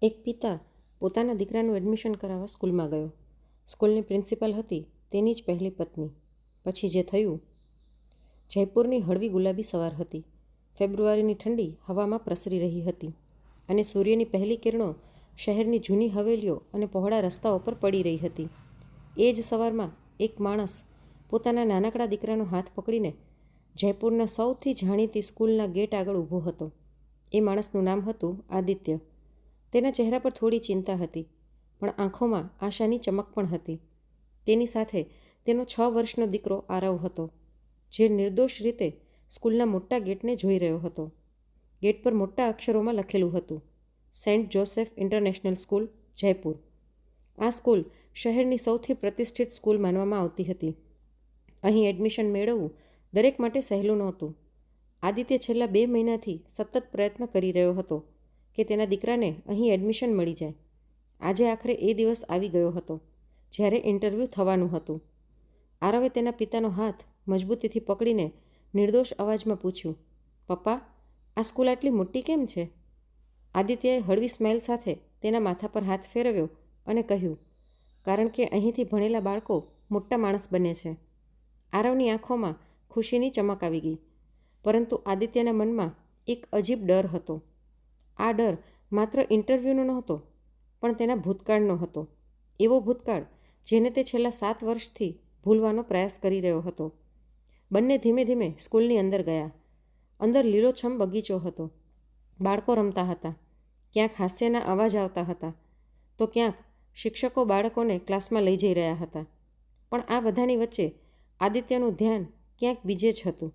એક પિતા પોતાના દીકરાનું એડમિશન કરાવવા સ્કૂલમાં ગયો. સ્કૂલની પ્રિન્સિપાલ હતી તેની જ પહેલી પત્ની. પછી જે થયું. જયપુરની હળવી ગુલાબી સવાર હતી. ફેબ્રુઆરીની ઠંડી હવામાં પ્રસરી રહી હતી અને સૂર્યની પહેલી કિરણો શહેરની જૂની હવેલીઓ અને પહોળા રસ્તાઓ પર પડી રહી હતી. એ જ સવારમાં એક માણસ પોતાના નાનકડા દીકરાનો હાથ પકડીને જયપુરના સૌથી જાણીતી સ્કૂલના ગેટ આગળ ઊભો હતો. એ માણસનું નામ હતું આદિત્ય. તેના ચહેરા પર થોડી ચિંતા હતી, પણ આંખોમાં આશાની ચમક પણ હતી. તેની સાથે તેનો 6 વર્ષનો દીકરો આરવ હતો, જે નિર્દોષ રીતે સ્કૂલના મોટા ગેટને જોઈ રહ્યો હતો. ગેટ પર મોટા અક્ષરોમાં લખેલું હતું, Saint Joseph International School, Jaipur. આ સ્કૂલ શહેરની સૌથી પ્રતિષ્ઠિત સ્કૂલ માનવામાં આવતી હતી. અહીં એડમિશન મેળવવું દરેક માટે સહેલું નહોતું. આદિત્ય છેલ્લા 2 મહિનાથી સતત પ્રયત્ન કરી રહ્યો હતો કે તેના દીકરાને અહીં એડમિશન મળી જાય. આજે આખરે એ દિવસ આવી ગયો હતો જ્યારે ઇન્ટરવ્યૂ થવાનું હતું. આરવે તેના પિતાનો હાથ મજબૂતીથી પકડીને નિર્દોષ અવાજમાં પૂછ્યું, પપ્પા, આ સ્કૂલ આટલી મોટી કેમ છે? આદિત્યએ હળવી સ્માઇલ સાથે તેના માથા પર હાથ ફેરવ્યો અને કહ્યું, કારણ કે અહીંથી ભણેલા બાળકો મોટા માણસ બને છે. આરવની આંખોમાં ખુશીની ચમક આવી ગઈ, પરંતુ આદિત્યના મનમાં એક અજીબ ડર હતો. આ ડર માત્ર ઇન્ટરવ્યૂનો નહોતો, પણ તેના ભૂતકાળનો હતો. એવો ભૂતકાળ જેને તે છેલ્લા 7 વર્ષથી ભૂલવાનો પ્રયાસ કરી રહ્યો હતો. બંને ધીમે ધીમે સ્કૂલની અંદર ગયા. અંદર લીલોછમ બગીચો હતો. બાળકો રમતા હતા. ક્યાંક હાસ્યના અવાજ આવતા હતા, તો ક્યાંક શિક્ષકો બાળકોને ક્લાસમાં લઈ જઈ રહ્યા હતા. પણ આ બધાની વચ્ચે આદિત્યનું ધ્યાન ક્યાંક બીજે જ હતું.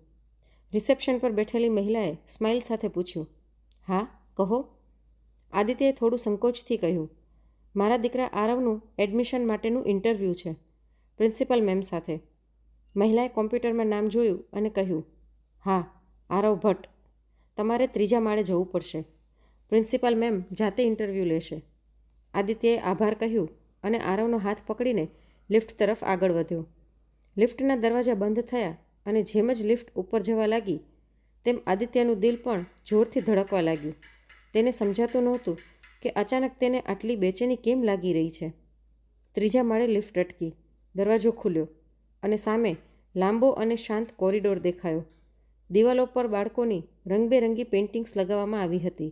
રિસેપ્શન પર બેઠેલી મહિલાએ સ્માઇલ સાથે પૂછ્યું, હા, કહો. આદિત્યએ થોડું સંકોચથી કહ્યું, મારા દીકરા આરવનું એડમિશન માટેનું ઇન્ટરવ્યૂ છે, પ્રિન્સિપલ મેમ સાથે. મહિલાએ કોમ્પ્યુટરમાં નામ જોયું અને કહ્યું, હા, આરવ ભટ્ટ. તમારે 3જા માળે જવું પડશે. પ્રિન્સિપલ મેમ જાતે ઇન્ટરવ્યૂ લેશે. આદિત્યએ આભાર કહ્યું અને આરવનો હાથ પકડીને લિફ્ટ તરફ આગળ વધ્યો. લિફ્ટના દરવાજા બંધ થયા અને જેમ જ લિફ્ટ ઉપર જવા લાગી તેમ આદિત્યનું દિલ પણ જોરથી ધડકવા લાગ્યું. તેને સમજાતું નહોતું કે અચાનક તેને આટલી બેચેની કેમ લાગી રહી છે. 3જા માળે લિફ્ટ અટકી, દરવાજો ખુલ્યો અને સામે લાંબો અને શાંત કોરિડોર દેખાયો. દિવાલો પર બાળકોની રંગબેરંગી પેઇન્ટિંગ્સ લગાવવામાં આવી હતી.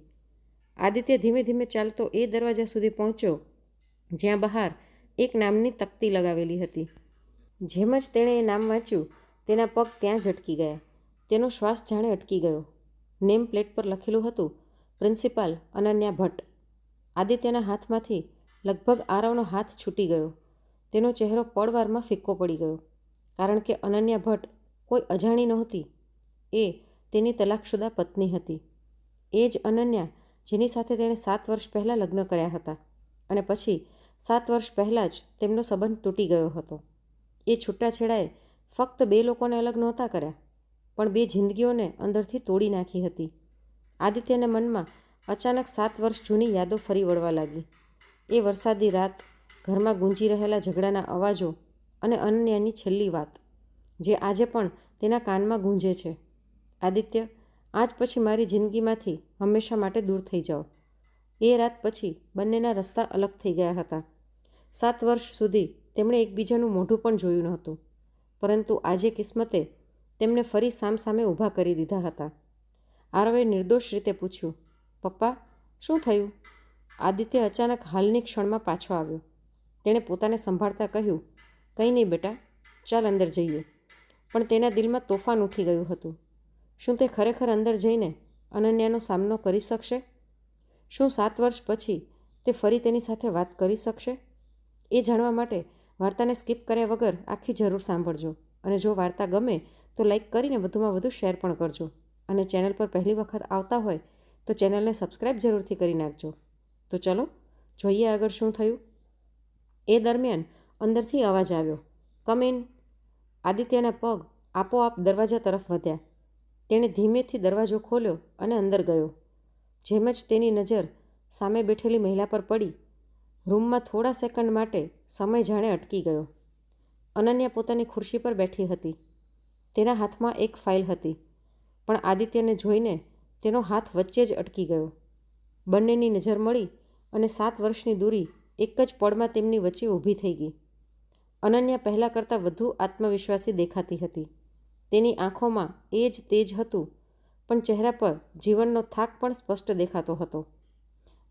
આદિત્ય ધીમે ધીમે ચાલતો એ દરવાજા સુધી પહોંચ્યો જ્યાં બહાર એક નામની તકતી લગાવેલી હતી. જેમ જ તેણે એ નામ વાંચ્યું, તેના પગ ત્યાં જ અટકી ગયા. તેનો શ્વાસ જાણે અટકી ગયો. નેમ પ્લેટ પર લખેલું હતું, પ્રિન્સિપાલ અનન્યા ભટ્ટ. આદિત્યના હાથમાંથી લગભગ આરવનો હાથ છૂટી ગયો. તેનો ચહેરો પળવારમાં ફિક્કો પડી ગયો, કારણ કે અનન્યા ભટ્ટ કોઈ અજાણી નહોતી. એ તેની તલાકશુદા પત્ની હતી. એ જ અનન્યા જેની સાથે તેણે 7 વર્ષ પહેલાં લગ્ન કર્યા હતા અને પછી 7 વર્ષ પહેલાં જ તેમનો સંબંધ તૂટી ગયો હતો. એ છૂટાછેડાએ ફક્ત 2 લોકોને અલગ નહોતા કર્યા, પણ 2 જિંદગીઓને અંદરથી તોડી નાખી હતી. આદિત્યના મનમાં અચાનક 7 વર્ષ જૂની યાદો ફરી વળવા લાગી. એ વરસાદી રાત, ઘરમાં ગુંજી રહેલા ઝઘડાના અવાજો અને અનન્યાની છેલ્લી વાત, જે આજે પણ તેના કાનમાં ગૂંજે છે. આદિત્ય, આજ પછી મારી જિંદગીમાંથી હંમેશા માટે દૂર થઈ જાઓ. એ રાત પછી બંનેના રસ્તા અલગ થઈ ગયા હતા. 7 વર્ષ સુધી તેમણે એકબીજાનું મોઢું પણ જોયું નહોતું, પરંતુ આજે કિસ્મતે તેમને ફરી સામસામે ઊભા કરી દીધા હતા. આરવે નિર્દોષ રીતે પૂછ્યું, પપ્પા, શું થયું? આદિત્ય અચાનક હાલની ક્ષણમાં પાછો આવ્યો. તેણે પોતાને સંભાળતા કહ્યું, કંઈ નહીં બેટા, ચાલ અંદર જઈએ. પણ તેના દિલમાં તોફાન ઉઠી ગયું હતું. શું તે ખરેખર અંદર જઈને અનન્યાનો સામનો કરી શકશે? શું 7 વર્ષ પછી તે ફરી તેની સાથે વાત કરી શકશે? એ જાણવા માટે વાર્તાને સ્કીપ કર્યા વગર આખી જરૂર સાંભળજો. અને જો વાર્તા ગમે તો લાઈક કરીને વધુમાં વધુ શેર પણ કરજો. અને ચેનલ પર પહેલી વખત આવતા હોય તો ચેનલને સબસ્ક્રાઈબ જરૂરથી કરી નાખજો. તો ચલો જોઈએ આગળ શું થયું. એ દરમિયાન અંદરથી અવાજ આવ્યો, કમ ઇન. આદિત્યના પગ આપોઆપ દરવાજા તરફ વધ્યા. તેણે ધીમેથી દરવાજો ખોલ્યો અને અંદર ગયો. જેમ જ તેની નજર સામે બેઠેલી મહિલા પર પડી, રૂમમાં થોડા સેકન્ડ માટે સમય જાણે અટકી ગયો. અનન્યા પોતાની ખુરશી પર બેઠી હતી. તેના હાથમાં એક ફાઇલ હતી, પણ આદિત્યને જોઈને તેનો હાથ વચ્ચે જ અટકી ગયો. બંનેની નજર મળી અને 7 વર્ષની દૂરી એક જ પળમાં તેમની વચ્ચે ઊભી થઈ ગઈ. અનન્યા પહેલાં કરતાં વધુ આત્મવિશ્વાસી દેખાતી હતી. તેની આંખોમાં એ જ તેજ હતું, પણ ચહેરા પર જીવનનો થાક પણ સ્પષ્ટ દેખાતો હતો.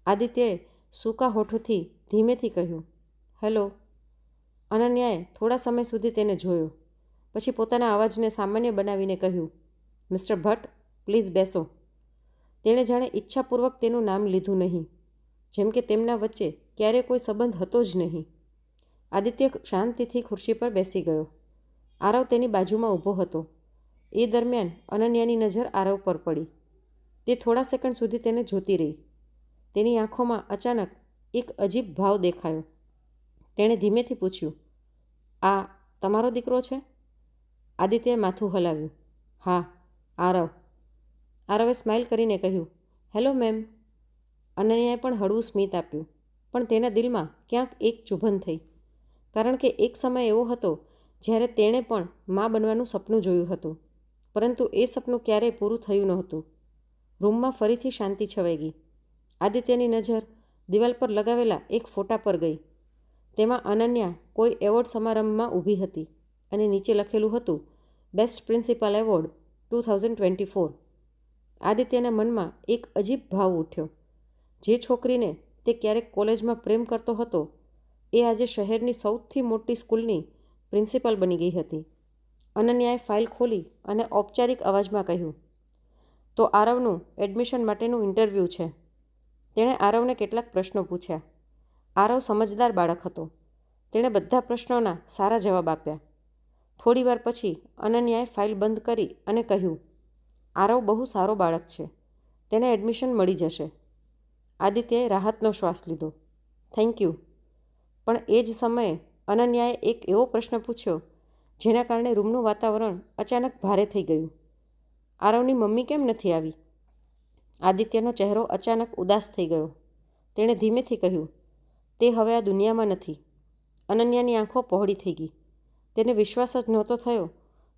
આદિત્યએ સૂકા હોઠોથી ધીમેથી કહ્યું, "હેલો." અનન્યાએ થોડા સમય સુધી તેને જોયો, પછી પોતાના અવાજને સામાન્ય બનાવીને કહ્યું, "મિસ્ટર ભટ્ટ, પ્લીઝ બેસો." તેણે જાણે ઈચ્છાપૂર્વક તેનું નામ લીધું નહીં, જેમ કે તેમના વચ્ચે ક્યારેય કોઈ સંબંધ હતો જ નહીં. આદિત્ય શાંતિથી ખુરશી પર બેસી ગયો. આરવ તેની બાજુમાં ઊભો હતો. એ દરમિયાન અનન્યાની નજર આરવ પર પડી. તે થોડા સેકન્ડ સુધી તેને જોતી રહી. તેની આંખોમાં અચાનક એક અજીબ ભાવ દેખાયો. તેણે ધીમેથી પૂછ્યું, "આ તમારો દીકરો છે?" આદિત્યએ માથું હલાવ્યું. "હા, આરવ." આરવે સ્માઇલ કરીને કહ્યું, "હેલો મેમ." અનન્યાએ પણ હળવું સ્મિત આપ્યું, પણ તેના દિલમાં ક્યાંક એક ચુભન થઈ, કારણ કે એક સમય એવો હતો જ્યારે તેણે પણ મા બનવાનું સપનું જોયું હતું, પરંતુ એ સપનું ક્યારેય પૂરું થયું નહોતું. રૂમમાં ફરીથી શાંતિ છવાઈ ગઈ. આદિત્યની નજર દિવાલ પર લગાવેલા એક ફોટા પર ગઈ. તેમાં અનન્યા કોઈ એવોર્ડ સમારંભમાં ઊભી હતી અને નીચે લખેલું હતું, "બેસ્ટ પ્રિન્સિપાલ એવોર્ડ 2024." આદિત્યના મનમાં એક અજીબ ભાવ ઉઠ્યો. જે છોકરીને તે ક્યારેક કોલેજમાં પ્રેમ કરતો હતો, એ આજે શહેરની સૌથી મોટી સ્કૂલની પ્રિન્સિપાલ બની ગઈ હતી. અનન્યાએ ફાઇલ ખોલી અને ઔપચારિક અવાજમાં કહ્યું, "તો આરવનું એડમિશન માટેનું ઇન્ટરવ્યૂ છે." તેણે આરવને કેટલાક પ્રશ્નો પૂછ્યા. આરવ સમજદાર બાળક હતો. તેણે બધા પ્રશ્નોના સારા જવાબ આપ્યા. થોડીવાર પછી અનન્યાએ ફાઇલ બંધ કરી અને કહ્યું, "આરવ બહુ સારો બાળક છે. તેને એડમિશન મળી જશે." આદિત્યએ રાહતનો શ્વાસ લીધો. "Thank you." પણ એ જ સમયે અનન્યાએ એક એવો પ્રશ્ન પૂછ્યો જેના કારણે રૂમનું વાતાવરણ અચાનક ભારે થઈ ગયું. "આરવની મમ્મી કેમ નથી આવી?" આદિત્યનો ચહેરો અચાનક ઉદાસ થઈ ગયો. તેણે ધીમેથી કહ્યું, "તે હવે આ દુનિયામાં નથી." અનન્યાની આંખો પહોળી થઈ ગઈ. તેને વિશ્વાસ જ નહોતો થયો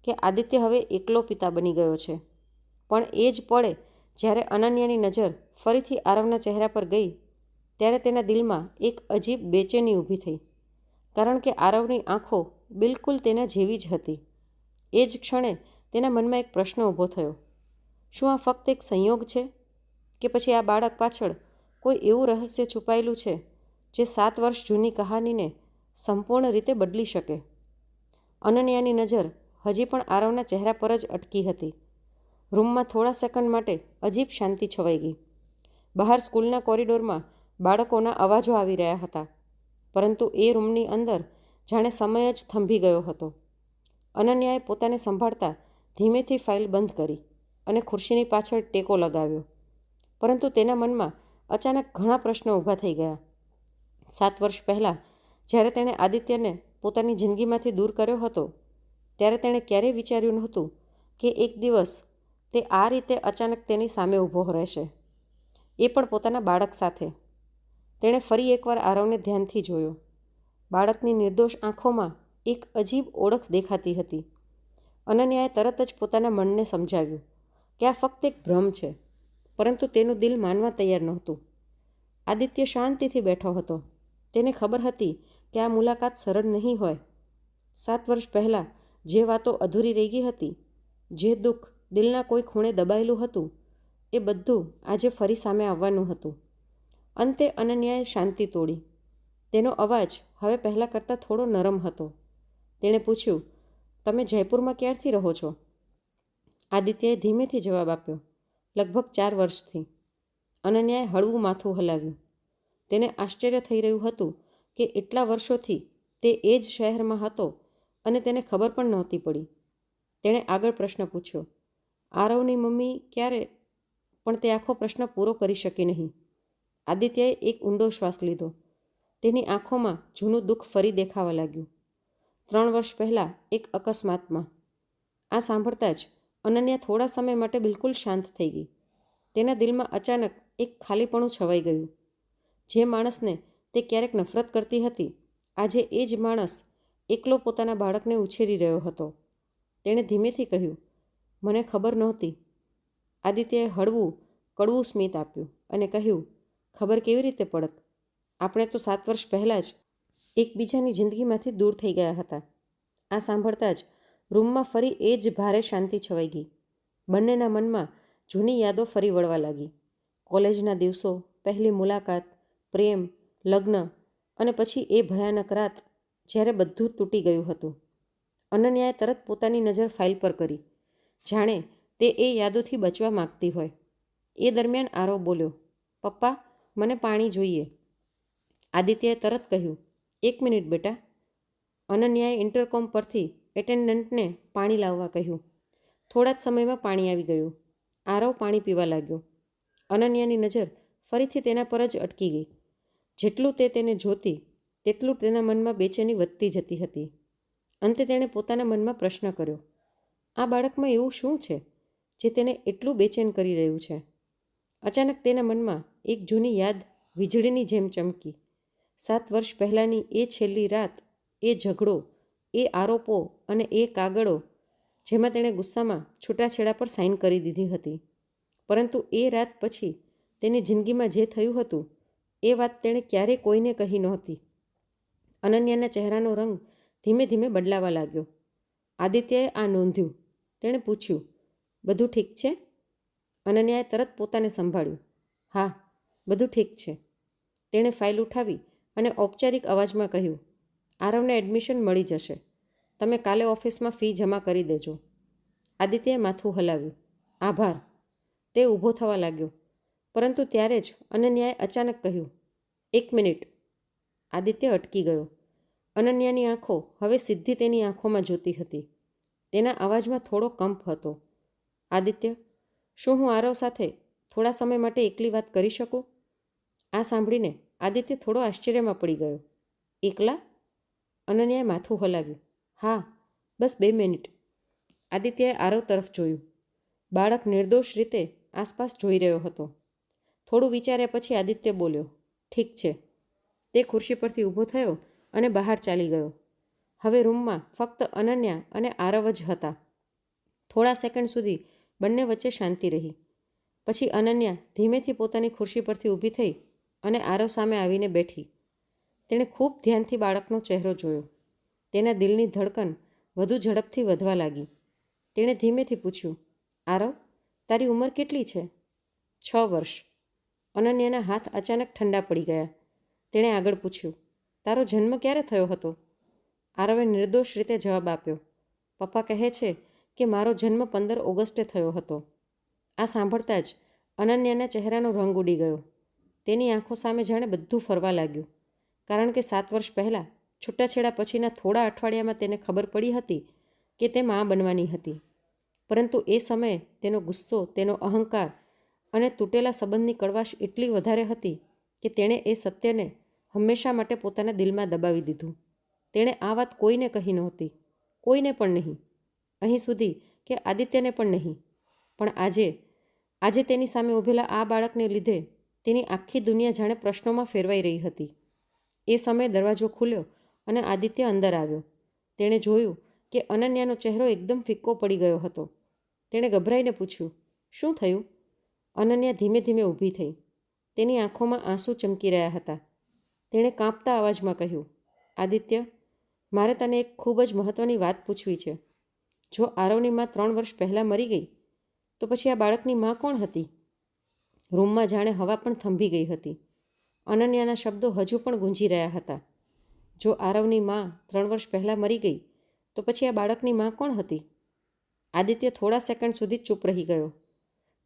કે આદિત્ય હવે એકલો પિતા બની ગયો છે. પણ એ જ પળે જ્યારે અનન્યાની નજર ફરીથી આરવના ચહેરા પર ગઈ, ત્યારે તેના દિલમાં એક અજીબ બેચેની ઊભી થઈ, કારણ કે આરવની આંખો બિલકુલ તેના જેવી જ હતી. એ જ ક્ષણે તેના મનમાં એક પ્રશ્ન ઊભો થયો, શું આ ફક્ત એક સંયોગ છે, કે પછી આ બાળક પાછળ કોઈ એવું રહસ્ય છુપાયેલું છે જે 7 વર્ષ જૂની કહાનીને સંપૂર્ણ રીતે બદલી શકે? અનન્યાની નજર હજી પણ આરવના ચહેરા પર જ અટકી હતી. રૂમમાં થોડા સેકન્ડ માટે અજીબ શાંતિ છવાઈ ગઈ. બહાર સ્કૂલના કોરિડોરમાં બાળકોના અવાજો આવી રહ્યા હતા, પરંતુ એ રૂમની અંદર જાણે સમય જ થંભી ગયો હતો. અનન્યાએ પોતાને સંભાળતા ધીમેથી ફાઇલ બંધ કરી અને ખુરશીની પાછળ ટેકો લગાવ્યો. પરંતુ તેના મનમાં અચાનક ઘણા પ્રશ્નો ઊભા થઈ ગયા. 7 વર્ષ પહેલાં જ્યારે તેણે આદિત્યને પોતાની જિંદગીમાંથી દૂર કર્યો હતો, ત્યારે તેણે ક્યારેય વિચાર્યું નહોતું કે એક દિવસ તે આ રીતે અચાનક તેની સામે ઊભો રહેશે, એ પણ પોતાના બાળક સાથે. તેણે ફરી એકવાર આરવને ધ્યાનથી જોયો. બાળકની નિર્દોષ આંખોમાં એક અજીબ ઓળખ દેખાતી હતી. અનન્યાએ તરત જ પોતાના મનને સમજાવ્યું કે આ ફક્ત એક ભ્રમ છે, પરંતુ તેનું દિલ માનવા તૈયાર નહોતું. આદિત્ય શાંતિથી બેઠો હતો. તેને ખબર હતી કે આ મુલાકાત સરળ નહીં હોય. 7 વર્ષ પહેલાં જે વાતો અધૂરી રહી ગઈ હતી, જે દુઃખ દિલના કોઈ ખૂણે દબાયેલું હતું, એ બધું આજે ફરી સામે આવવાનું હતું. અંતે અનન્યાએ શાંતિ તોડી. તેનો અવાજ હવે પહેલાં કરતાં થોડો નરમ હતો. તેણે પૂછ્યું, "તમે જયપુરમાં ક્યારથી રહો છો?" આદિત્યએ ધીમેથી જવાબ આપ્યો, "લગભગ 4 વર્ષથી." અનન્યાએ હળવું માથું હલાવ્યું. તેને આશ્ચર્ય થઈ રહ્યું હતું કે એટલા વર્ષોથી તે એ જ શહેરમાં હતો અને તેને ખબર પણ નહોતી પડી. તેણે આગળ પ્રશ્ન પૂછ્યો, "આરવની મમ્મી ક્યારે?" પણ તે આખો પ્રશ્ન પૂરો કરી શકી નહીં. આદિત્યએ એક ઊંડો શ્વાસ લીધો. તેની આંખોમાં જૂનું દુઃખ ફરી દેખાવા લાગ્યું. 3 વર્ષ પહેલાં એક અકસ્માતમાં. આ સાંભળતા જ અનન્યા થોડા સમય માટે બિલકુલ શાંત થઈ ગઈ. તેના દિલમાં અચાનક એક ખાલીપણું છવાઈ ગયું. જે માણસને તે ક્યારેક નફરત કરતી હતી, આજે એ જ માણસ એકલો પોતાના બાળકને ઉછેરી રહ્યો હતો. તેણે ધીમેથી કહ્યું, "મને ખબર નહોતી." આદિત્યએ હળવું કડવું સ્મિત આપ્યું અને કહ્યું, "ખબર કેવી રીતે પડત? આપણે તો 7 વર્ષ પહેલાં જ એકબીજાની જિંદગીમાંથી દૂર થઈ ગયા હતા. આ સાંભળતા જ રૂમમાં ફરી એ જ ભારે શાંતિ છવાઈ ગઈ. બંનેના મનમાં જૂની યાદો ફરી વળવા લાગી. કોલેજના દિવસો, પહેલી મુલાકાત, પ્રેમ, લગ્ન અને પછી એ ભયાનક રાત જ્યારે બધું તૂટી ગયું હતું. અનન્યાએ તરત પોતાની નજર ફાઇલ પર કરી, જાણે તે એ યાદોથી બચવા માગતી હોય. એ દરમિયાન આરવ બોલ્યો, પપ્પા, મને પાણી જોઈએ. આદિત્યએ તરત કહ્યું, 1 મિનિટ બેટા. અનન્યાએ ઇન્ટરકોમ પરથી એટેન્ડન્ટને પાણી લાવવા કહ્યું. થોડા જ સમયમાં પાણી આવી ગયું. આરવ પાણી પીવા લાગ્યો. અનન્યાની નજર ફરીથી તેના પર જ અટકી ગઈ. જેટલું તે તેને જોતી તેટલું તેના મનમાં બેચેની વધતી જતી હતી. અંતે તેણે પોતાના મનમાં પ્રશ્ન કર્યો, આ બાળકમાં એવું શું છે જે તેને એટલું બેચેન કરી રહ્યું છે? અચાનક તેના મનમાં એક જૂની યાદ વીજળીની જેમ ચમકી. 7 વર્ષ પહેલાંની એ છેલ્લી રાત, એ ઝઘડો, એ આરોપો અને એ કાગળો જેમાં તેણે ગુસ્સામાં છૂટાછેડા પર સાઇન કરી દીધી હતી. પરંતુ એ રાત પછી તેની જિંદગીમાં જે થયું હતું એ વાત તેણે ક્યારેય કોઈને કહી નહોતી. અનન્યાના ચહેરાનો રંગ ધીમે ધીમે બદલાવા લાગ્યો. આદિત્યએ આ નોંધ્યું. તેણે પૂછ્યું, બધું ઠીક છે? અનન્યાએ તરત પોતાને સંભાળ્યું. હા, બધું ઠીક છે. તેણે ફાઇલ ઉઠાવી અને ઔપચારિક અવાજમાં કહ્યું, આરવને એડમિશન મળી જશે. તમે કાલે ઓફિસમાં ફી જમા કરી દેજો. આદિત્યએ માથું હલાવ્યું. આભાર. તે ઊભો થવા લાગ્યો. પરંતુ ત્યારે જ અનન્યાએ અચાનક કહ્યું, 1 મિનિટ. આદિત્ય અટકી ગયો. અનન્યાની આંખો હવે સીધી તેની આંખોમાં જોતી હતી. તેના અવાજમાં થોડો કંપ હતો. આદિત્ય, શું હું આરવ સાથે થોડા સમય માટે એકલી વાત કરી શકું? આ સાંભળીને આદિત્ય થોડો આશ્ચર્યમાં પડી ગયો. એકલા? અનન્યાએ માથું હલાવ્યું. હા, બસ 2 મિનિટ. આદિત્યએ આરવ તરફ જોયું. બાળક નિર્દોષ રીતે આસપાસ જોઈ રહ્યો હતો. થોડું વિચાર્યા પછી આદિત્ય બોલ્યો, ઠીક છે. તે ખુરશી પરથી ઊભો થયો અને બહાર ચાલી ગયો. હવે રૂમમાં ફક્ત અનન્યા અને આરવ જ હતા. થોડા સેકન્ડ સુધી બંને વચ્ચે શાંતિ રહી. પછી અનન્યા ધીમેથી પોતાની ખુરશી પરથી ઊભી થઈ અને આરવ સામે આવીને બેઠી. તેણે ખૂબ ધ્યાનથી બાળકનો ચહેરો જોયો. તેના દિલની ધડકન વધુ ઝડપથી વધવા લાગી. તેણે ધીમેથી પૂછ્યું, આરવ, તારી ઉંમર કેટલી છે? 6 વર્ષ. અનન્યાના હાથ અચાનક ઠંડા પડી ગયા. તેણે આગળ પૂછ્યું, તારો જન્મ ક્યારે થયો હતો? આરવે નિર્દોષ રીતે જવાબ આપ્યો, પપ્પા કહે છે કે મારો જન્મ 15 ઓગસ્ટે થયો હતો. આ સાંભળતા જ અનન્યાના ચહેરાનો રંગ ઉડી ગયો. તેની આંખો સામે જાણે બધું ફરવા લાગ્યું. કારણ કે 7 વર્ષ પહેલાં છૂટાછેડા પછીના થોડા અઠવાડિયામાં તેને ખબર પડી હતી કે તે મા બનવાની હતી. પરંતુ એ સમયે તેનો ગુસ્સો, તેનો અહંકાર અને તૂટેલા સંબંધની કડવાશ એટલી વધારે હતી કે તેણે એ સત્યને હંમેશા માટે પોતાના દિલમાં દબાવી દીધું. તેણે આ વાત કોઈને કહી નહોતી, કોઈને પણ નહીં, અહીં સુધી કે આદિત્યને પણ નહીં. પણ આજે તેની સામે ઊભેલા આ બાળકને લીધે તેની આખી દુનિયા જાણે પ્રશ્નોમાં ફેરવાઈ રહી હતી. એ સમયે દરવાજો ખુલ્યો અને આદિત્ય અંદર આવ્યો. તેણે જોયું કે અનન્યાનો ચહેરો એકદમ ફિક્કો પડી ગયો હતો. તેણે ગભરાઈને પૂછ્યું, શું થયું? અનન્યા ધીમે ધીમે ઊભી થઈ. તેની આંખોમાં આંસુ ચમકી રહ્યા હતા. તેણે કાંપતા અવાજમાં કહ્યું, આદિત્ય, મારે તને એક ખૂબ જ મહત્ત્વની વાત પૂછવી છે. જો આરવની મા 3 વર્ષ પહેલાં મરી ગઈ, તો પછી આ બાળકની મા કોણ હતી? રૂમમાં જાણે હવા પણ થંભી ગઈ હતી. અનન્યાના શબ્દો હજુ પણ ગુંજી રહ્યા હતા. જો આરવની મા 3 વર્ષ પહેલાં મરી ગઈ, તો પછી આ બાળકની મા કોણ હતી? આદિત્ય થોડા સેકન્ડ સુધી ચૂપ રહી ગયો.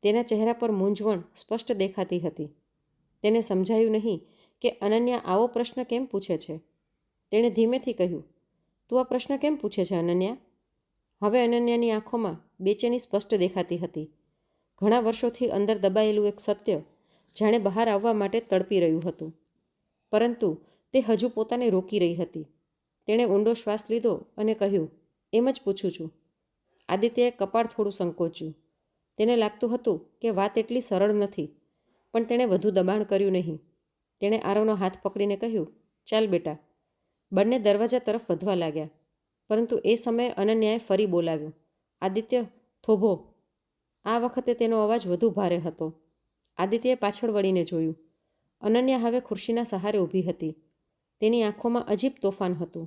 તેના ચહેરા પર મૂંઝવણ સ્પષ્ટ દેખાતી હતી. તેને સમજાયું નહીં કે અનન્યા આવો પ્રશ્ન કેમ પૂછે છે. તેણે ધીમેથી કહ્યું, તું આ પ્રશ્ન કેમ પૂછે છે અનન્યા? હવે અનન્યાની આંખોમાં બેચેની સ્પષ્ટ દેખાતી હતી. ઘણા વર્ષોથી અંદર દબાયેલું એક સત્ય જાણે બહાર આવવા માટે તડપી રહ્યું હતું. પરંતુ તે હજુ પોતાને રોકી રહી હતી. તેણે ઊંડો શ્વાસ લીધો અને કહ્યું, એમ જ પૂછું છું. આદિત્યએ કપાળ થોડું સંકોચ્યું. તેને લાગતું હતું કે વાત એટલી સરળ નથી, પણ તેણે વધુ દબાણ કર્યું નહીં. તેણે આરવનો હાથ પકડીને કહ્યું, ચાલ બેટા. બંને દરવાજા તરફ વધવા લાગ્યા. પરંતુ એ સમયે અનન્યાએ ફરી બોલાવ્યો, આદિત્ય, થોભો. આ વખતે તેનો અવાજ વધુ ભારે હતો. આદિત્યએ પાછળ વળીને જોયું. અનન્યા હવે ખુરશીના સહારે ઊભી હતી. તેની આંખોમાં અજીબ તોફાન હતું.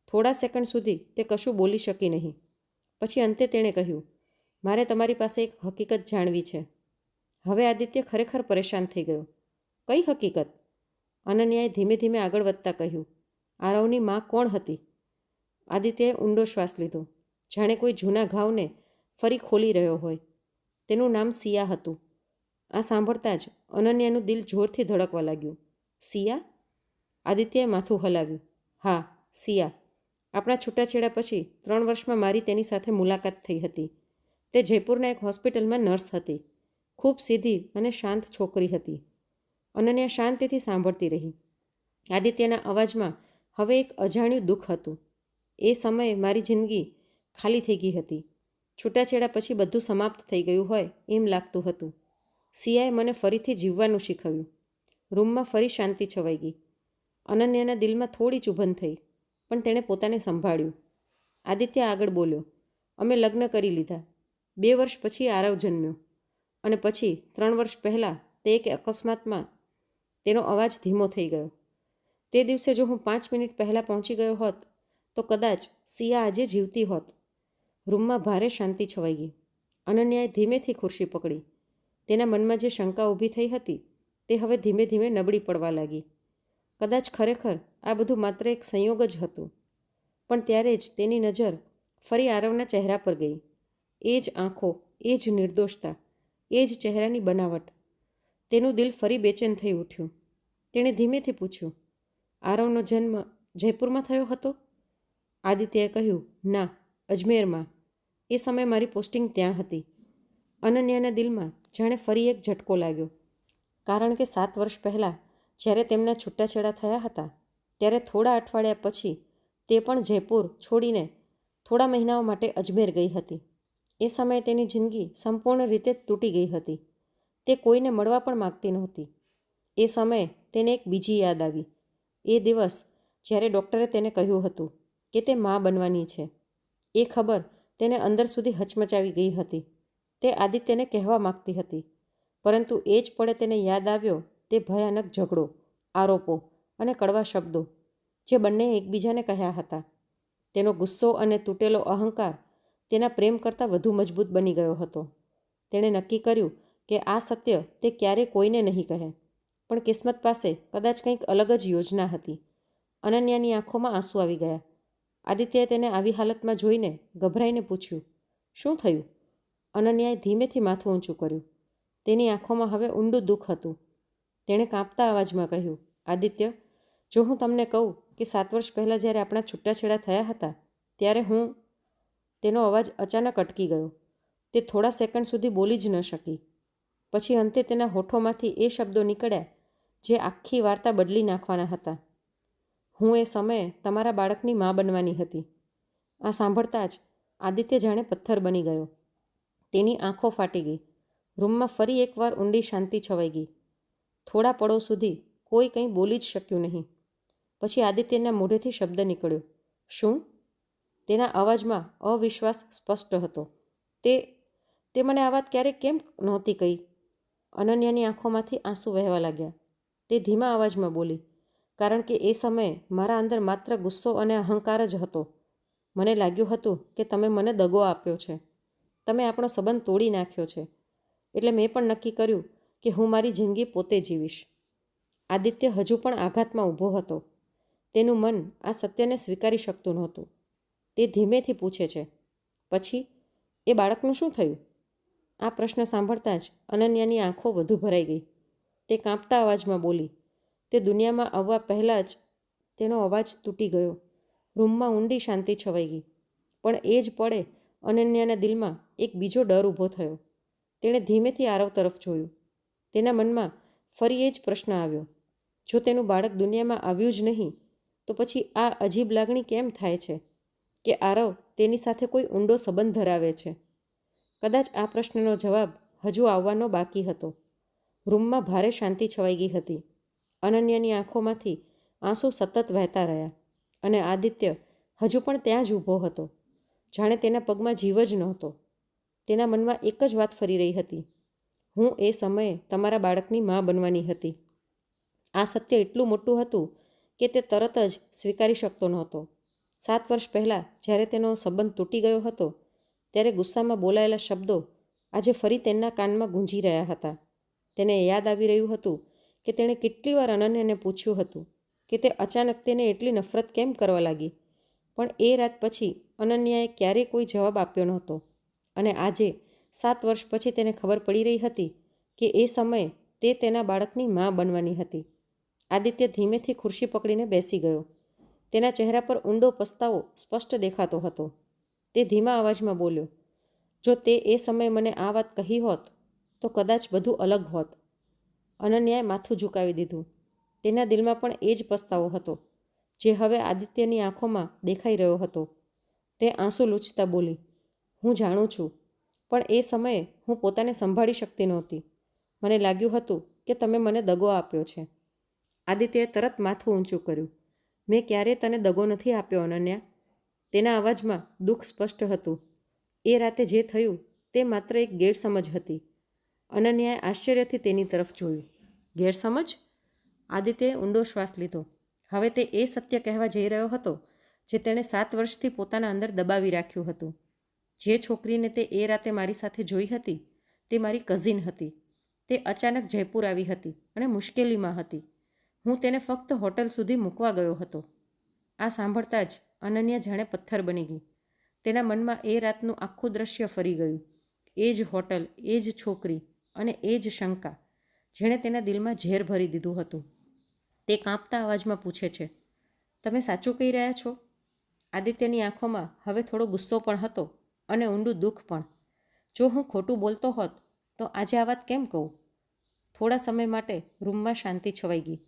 થોડા સેકન્ડ સુધી તે કશું બોલી શકી નહીં. પછી અંતે તેણે કહ્યું, મારે તમારી પાસે એક હકીકત જાણવી છે. હવે આદિત્ય ખરેખર પરેશાન થઈ ગયો. કઈ હકીકત? અનન્યાએ ધીમે ધીમે આગળ વધતા કહ્યું, આરવની મા કોણ હતી? આદિત્યએ ઊંડો શ્વાસ લીધો, જાણે કોઈ જૂના ઘાવને ફરી ખોલી રહ્યો હોય. તેનું નામ સિયા હતું. આ સાંભળતા જ અનન્યાનું દિલ જોરથી ધડકવા લાગ્યું. સિયા? આદિત્યએ માથું હલાવ્યું. હા, સિયા. આપણા છૂટાછેડા પછી 3 વર્ષમાં મારી તેની સાથે મુલાકાત થઈ હતી. તે જયપુરના એક હોસ્પિટલમાં નર્સ હતી. ખૂબ સીધી અને શાંત છોકરી હતી. અનન્યા શાંતિથી સાંભળતી રહી. આદિત્યના અવાજમાં હવે એક અજાણ્યું દુઃખ હતું. એ સમયે મારી જિંદગી ખાલી થઈ ગઈ હતી. છૂટાછેડા પછી બધું સમાપ્ત થઈ ગયું હોય એમ લાગતું હતું. સિયાએ મને ફરીથી જીવવાનું શીખવ્યું. રૂમમાં ફરી શાંતિ છવાઈ ગઈ. અનન્યાના દિલમાં થોડી ચૂભન થઈ, પણ તેણે પોતાને સંભાળ્યું. આદિત્ય આગળ બોલ્યો, અમે લગ્ન કરી લીધા. 2 વર્ષ પછી આરવ જન્મ્યો અને પછી 3 વર્ષ પહેલાં તે એક અકસ્માતમાં તેનો અવાજ ધીમો થઈ ગયો. તે દિવસે જો હું 5 મિનિટ પહેલાં પહોંચી ગયો હોત તો કદાચ સિયા આજે જીવતી હોત. રૂમમાં ભારે શાંતિ છવાઈ ગઈ. અનન્યાએ ધીમેથી ખુરશી પકડી. તેના મનમાં જે શંકા ઊભી થઈ હતી તે હવે ધીમે ધીમે નબળી પડવા લાગી. કદાચ ખરેખર આ બધું માત્ર એક સંયોગ જ હતું. પણ ત્યારે જ તેની નજર ફરી આરવના ચહેરા પર ગઈ. એ જ આંખો, એ જ નિર્દોષતા, એ જ ચહેરાની બનાવટ. તેનું દિલ ફરી બેચેન થઈ ઉઠ્યું. તેણે ધીમેથી પૂછ્યું, આરવનો જન્મ જયપુરમાં થયો હતો? આદિત્યએ કહ્યું, ના, અજમેરમાં. એ સમયે મારી પોસ્ટિંગ ત્યાં હતી. અનન્યાના દિલમાં જાણે ફરી એક ઝટકો લાગ્યો. કારણ કે 7 વર્ષ પહેલાં જ્યારે તેમના છૂટાછેડા થયા હતા ત્યારે થોડા અઠવાડિયા પછી તે પણ જયપુર છોડીને થોડા મહિનાઓ માટે અજમેર ગઈ હતી. એ સમયે તેની જિંદગી સંપૂર્ણ રીતે તૂટી ગઈ હતી. તે કોઈને મળવા પણ માગતી નહોતી. એ સમયે તેને એક બીજી યાદ આવી. એ દિવસ જ્યારે ડૉક્ટરે તેને કહ્યું હતું કે તે મા બનવાની છે. એ ખબર તેને અંદર સુધી હચમચાવી ગઈ હતી. તે આદિત્યને કહેવા માગતી હતી, પરંતુ એ જ પળે તેને યાદ આવ્યો તે ભયાનક ઝઘડો, આરોપો અને કડવા શબ્દો જે બંનેએ એકબીજાને કહ્યા હતા. તેનો ગુસ્સો અને તૂટેલો અહંકાર તેના પ્રેમ કરતાં વધુ મજબૂત બની ગયો હતો. તેણે નક્કી કર્યું કે આ સત્ય તે ક્યારેય કોઈને નહીં કહે. પણ કિસ્મત પાસે કદાચ કંઈક અલગ જ યોજના હતી. અનન્યાની આંખોમાં આંસુ આવી ગયા. આદિત્યએ તેને આવી હાલતમાં જોઈને ગભરાઈને પૂછ્યું, શું થયું? અનન્યાએ ધીમેથી માથું ઊંચું કર્યું. તેની આંખોમાં હવે ઊંડું દુઃખ હતું. તેણે કાંપતા અવાજમાં કહ્યું, આદિત્ય, જો હું તમને કહું કે 7 વર્ષ પહેલાં જ્યારે આપણા છૂટાછેડા થયા હતા ત્યારે હું... તેનો અવાજ અચાનક અટકી ગયો. તે થોડા સેકન્ડ સુધી બોલી જ ન શકી. પછી અંતે તેના હોઠોમાંથી એ શબ્દો નીકળ્યા જે આખી વાર્તા બદલી નાખવાના હતા. હું એ સમયે તમારા બાળકની મા બનવાની હતી. આ સાંભળતા જ આદિત્ય જાણે પથ્થર બની ગયો. તેની આંખો ફાટી ગઈ. રૂમમાં ફરી એકવાર ઊંડી શાંતિ છવાઈ ગઈ. થોડા પળો સુધી કોઈ કંઈ બોલી જ શક્યું નહીં. પછી આદિત્યના મોઢેથી શબ્દ નીકળ્યો, શું? તેના અવાજમાં અવિશ્વાસ સ્પષ્ટ હતો. તે મને આ વાત ક્યારેય કેમ નહોતી કહી? અનન્યાની આંખોમાંથી આંસુ વહેવા લાગ્યા. તે ધીમા અવાજમાં બોલી, કારણ કે એ સમયે મારા અંદર માત્ર ગુસ્સો અને અહંકાર જ હતો. મને લાગ્યું હતું કે તમે મને દગો આપ્યો છે. તમે આપણો સંબંધ તોડી નાખ્યો છે. એટલે મેં પણ નક્કી કર્યું કે હું મારી જિંદગી પોતે જીવીશ. આદિત્ય હજુ પણ આઘાતમાં ઊભો હતો. તેનું મન આ સત્યને સ્વીકારી શકતું નહોતું. તે ધીમેથી પૂછે છે, પછી એ બાળકનું શું થયું? આ પ્રશ્ન સાંભળતા જ અનન્યાની આંખો વધુ ભરાઈ ગઈ. તે કાંપતા અવાજમાં બોલી. તે દુનિયામાં આવવા પહેલાં જ તેનો અવાજ તૂટી ગયો. રૂમમાં ઊંડી શાંતિ છવાઈ ગઈ. પણ એ જ પળે અનન્યાના દિલમાં એક બીજો ડર ઊભો થયો. તેણે ધીમેથી આરવ તરફ જોયું. તેના મનમાં ફરી એ જ પ્રશ્ન આવ્યો, જો તેનું બાળક દુનિયામાં આવ્યું જ નહીં તો પછી આ અજીબ લાગણી કેમ થાય છે કે આરવ તેની સાથે કોઈ ઊંડો સંબંધ ધરાવે છે? કદાચ આ પ્રશ્નનો જવાબ હજુ આવવાનો બાકી હતો. રૂમમાં ભારે શાંતિ છવાઈ ગઈ હતી. અનન્યાની આંખોમાંથી આંસુ સતત વહેતા રહ્યા અને આદિત્ય હજુ પણ ત્યાં જ ઊભો હતો, જાણે તેના પગમાં જીવ જ નહોતો. તેના મનમાં એક જ વાત ફરી રહી હતી, હું એ સમયે તમારા બાળકની મા બનવાની હતી. આ સત્ય એટલું મોટું હતું કે તે તરત જ સ્વીકારી શકતો નહોતો. 7 વર્ષ પહેલાં જ્યારે તેનો સંબંધ તૂટી ગયો હતો ત્યારે ગુસ્સામાં બોલાયેલા શબ્દો આજે ફરી તેના કાનમાં ગુંજી રહ્યા હતા. તેને યાદ આવી રહ્યું હતું કે તેણે કેટલી વાર અનન્યાને પૂછ્યું હતું કે તે અચાનક તેને એટલી નફરત કેમ કરવા લાગી, પણ એ રાત પછી અનન્યાએ ક્યારેય કોઈ જવાબ આપ્યો નહોતો. અને આજે 7 વર્ષ પછી તેને ખબર પડી રહી હતી કે એ સમયે તે તેના બાળકની મા બનવાની હતી. આદિત્ય ધીમેથી ખુરશી પકડીને બેસી ગયો. તેના ચહેરા પર ઊંડો પસ્તાવો સ્પષ્ટ દેખાતો હતો. તે ધીમા અવાજમાં બોલ્યો, જો તે એ સમયે મને આ વાત કહી હોત તો કદાચ બધું અલગ હોત. અનન્યાએ માથું ઝુકાવી દીધું. તેના દિલમાં પણ એ જ પસ્તાવો હતો જે હવે આદિત્યની આંખોમાં દેખાઈ રહ્યો હતો. તે આંસુ લૂછતા બોલી, હું જાણું છું, પણ એ સમયે હું પોતાને સંભાળી શકતી નહોતી. મને લાગ્યું હતું કે તમે મને દગો આપ્યો છે. આદિત્યએ તરત માથું ઊંચું કર્યું. મેં ક્યારેય તને દગો નથી આપ્યો અનન્યા. તેના અવાજમાં દુઃખ સ્પષ્ટ હતું. એ રાતે જે થયું તે માત્ર એક ગેરસમજ હતી. અનન્યાએ આશ્ચર્યથી તેની તરફ જોયું. ગેરસમજ? આદિત્યએ ઊંડો શ્વાસ લીધો. હવે તે એ સત્ય કહેવા જઈ રહ્યો હતો જે તેણે 7 વર્ષથી પોતાના અંદર દબાવી રાખ્યું હતું. જે છોકરીને તે એ રાતે મારી સાથે જોઈ હતી તે મારી કઝિન હતી. તે અચાનક જયપુર આવી હતી અને મુશ્કેલીમાં હતી. હું તેને ફક્ત હોટલ સુધી મૂકવા ગયો હતો. આ સાંભળતા જ અનન્યા જાણે પથ્થર બની ગઈ. તેના મનમાં એ રાતનું આખું દ્રશ્ય ફરી ગયું. એ જ હોટલ, એ જ છોકરી અને એ જ શંકા જેણે તેના દિલમાં ઝેર ભરી દીધું હતું. તે કાંપતા અવાજમાં પૂછે છે, તમે સાચું કહી રહ્યા છો? આદિત્યની આંખોમાં હવે થોડો ગુસ્સો પણ હતો અને ઊંડું દુઃખ પણ. જો હું ખોટું બોલતો હોત તો આજે આ વાત કેમ કહું? થોડા સમય માટે રૂમમાં શાંતિ છવાઈ ગઈ.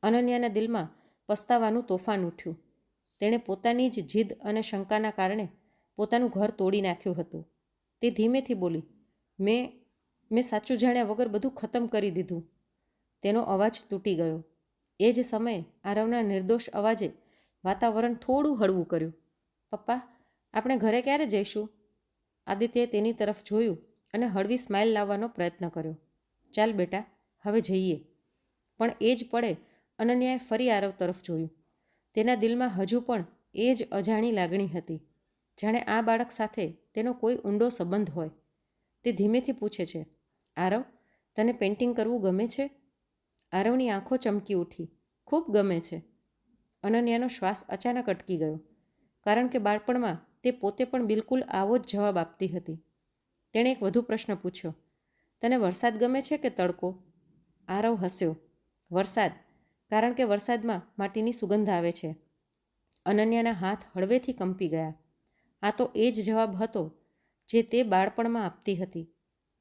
અનન્યાના દિલમાં પસ્તાવાનું તોફાન ઉઠ્યું. તેણે પોતાની જ જીદ અને શંકાના કારણે પોતાનું ઘર તોડી નાખ્યું હતું. તે ધીમેથી બોલી, મેં સાચું જાણ્યા વગર બધું ખતમ કરી દીધું. તેનો અવાજ તૂટી ગયો. એ જ સમયે આરવના નિર્દોષ અવાજે વાતાવરણ થોડું હળવું કર્યું. પપ્પા, આપણે ઘરે ક્યારે જઈશું? આદિત્યએ તેની તરફ જોયું અને હળવી સ્માઇલ લાવવાનો પ્રયત્ન કર્યો. ચાલ બેટા, હવે જઈએ. પણ એ જ પળે અનન્યાએ ફરી આરવ તરફ જોયું. તેના દિલમાં હજુ પણ એ જ અજાણી લાગણી હતી, જાણે આ બાળક સાથે તેનો કોઈ ઊંડો સંબંધ હોય. તે ધીમેથી પૂછે છે, આરવ, તને પેઇન્ટિંગ કરવું ગમે છે? આરવની આંખો ચમકી ઉઠી. ખૂબ ગમે છે. અનન્યાનો શ્વાસ અચાનક અટકી ગયો, કારણ કે બાળપણમાં તે પોતે પણ બિલકુલ આવો જ જવાબ આપતી હતી. તેણે એક વધુ પ્રશ્ન પૂછ્યો, તને વરસાદ ગમે છે કે તડકો? આરવ હસ્યો. વરસાદ, કારણ કે વરસાદમાં માટીની સુગંધ આવે છે. અનન્યાના હાથ હળવેથી કંપી ગયા. આ તો એ જ જવાબ હતો જે તે બાળપણમાં આપતી હતી.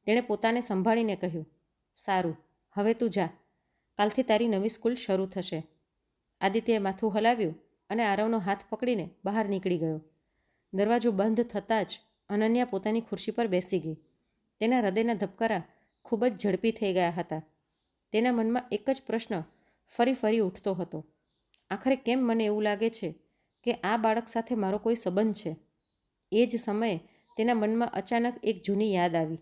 તેણે પોતાને સંભાળીને કહ્યું, સારું, હવે તું જા. કાલથી તારી નવી સ્કૂલ શરૂ થશે. આદિત્યએ માથું હલાવ્યું અને આરવનો હાથ પકડીને બહાર નીકળી ગયો. દરવાજો બંધ થતાં જ અનન્યા પોતાની ખુરશી પર બેસી ગઈ. તેના હૃદયના ધબકારા ખૂબ જ ઝડપી થઈ ગયા હતા. તેના મનમાં એક જ પ્રશ્ન ફરી ફરી ઉઠતો હતો, આખરે કેમ મને એવું લાગે છે કે આ બાળક સાથે મારો કોઈ સંબંધ છે? એ જ સમયે તેના મનમાં અચાનક એક જૂની યાદ આવી.